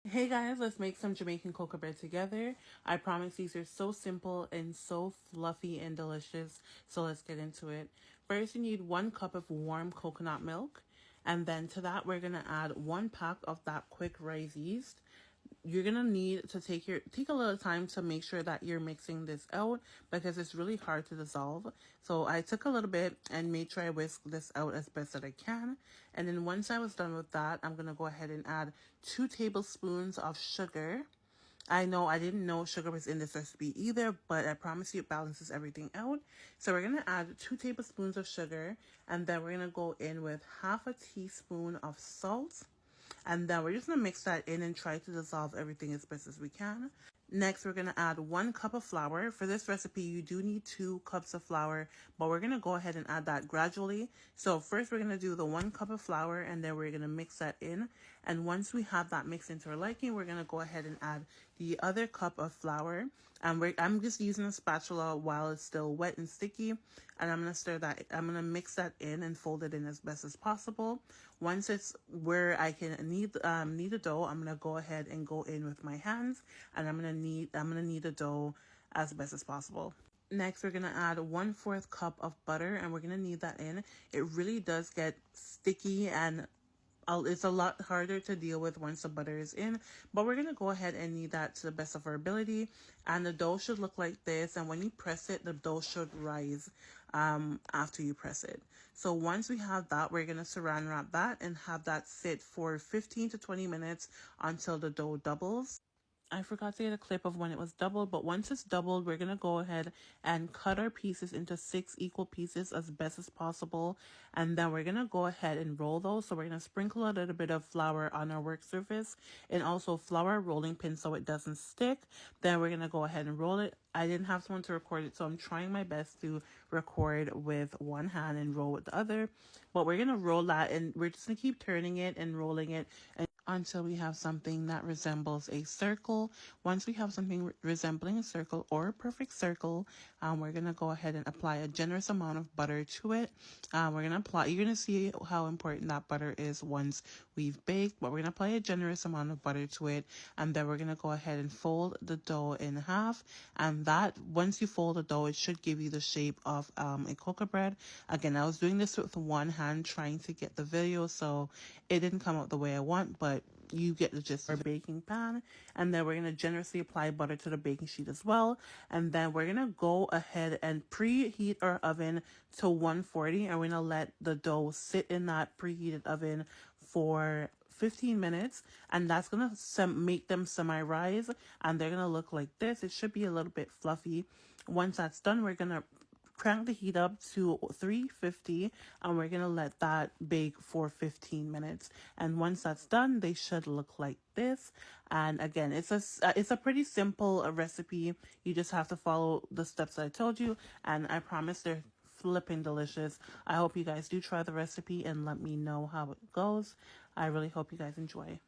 Hey guys, let's make some Jamaican cocoa bread together. I promise these are so simple and so fluffy and delicious. So let's get into it. First, you need 1 cup of warm coconut milk. And then to that, we're going to add 1 pack of that quick rise yeast. You're gonna need to take a little time to make sure that you're mixing this out because it's really hard to dissolve. So I took a little bit and made sure I whisk this out as best that I can. And then once I was done with that, I'm gonna go ahead and add 2 tablespoons of sugar. I know I didn't know sugar was in this recipe either, but I promise you it balances everything out. So we're going to add 2 tablespoons of sugar, and then we're going to go in with half a teaspoon of salt. And then we're just going to mix that in and try to dissolve everything as best as we can. Next, we're going to add 1 cup of flour. For this recipe, you do need 2 cups of flour, but we're going to go ahead and add that gradually. So first, we're going to do the 1 cup of flour, and then we're going to mix that in. And once we have that mixed into our liking, we're going to go ahead and add the other cup of flour. And I'm just using a spatula while it's still wet and sticky. And I'm going to mix that in and fold it in as best as possible. Once it's where I can knead the dough, I'm going to go ahead and go in with my hands, and I'm going to knead the dough as best as possible. Next, we're going to add 1/4 cup of butter, and we're going to knead that in. It really does get sticky, and it's a lot harder to deal with once the butter is in, but we're going to go ahead and knead that to the best of our ability. And the dough should look like this, and when you press it, the dough should rise after you press it. So once we have that, we're going to saran wrap that and have that sit for 15 to 20 minutes until the dough doubles. I forgot to get a clip of when it was doubled, but once it's doubled, we're going to go ahead and cut our pieces into 6 equal pieces as best as possible. And then we're going to go ahead and roll those. So we're going to sprinkle a little bit of flour on our work surface and also flour rolling pin so it doesn't stick. Then we're going to go ahead and roll it. I didn't have someone to record it, so I'm trying my best to record with one hand and roll with the other. But we're going to roll that, and we're just going to keep turning it and rolling it until we have something that resembles a circle. Once we have something resembling a circle or a perfect circle, we're going to go ahead and apply a generous amount of butter to it. You're going to see how important that butter is once we've baked, but we're going to apply a generous amount of butter to it. And then we're going to go ahead and fold the dough in half. And that, once you fold the dough, it should give you the shape of a cocoa bread. Again, I was doing this with one hand trying to get the video, so it didn't come out the way I want, but you get the gist. Our baking pan, and then we're going to generously apply butter to the baking sheet as well. And then we're going to go ahead and preheat our oven to 140, and we're going to let the dough sit in that preheated oven for 15 minutes, and that's going to make them semi-rise, and they're going to look like this. It should be a little bit fluffy. Once that's done, we're going to crank the heat up to 350, and we're going to let that bake for 15 minutes. And once that's done, they should look like this. And again, it's a pretty simple recipe. You just have to follow the steps that I told you, and I promise they're flipping delicious. I hope you guys do try the recipe and let me know how it goes. I really hope you guys enjoy.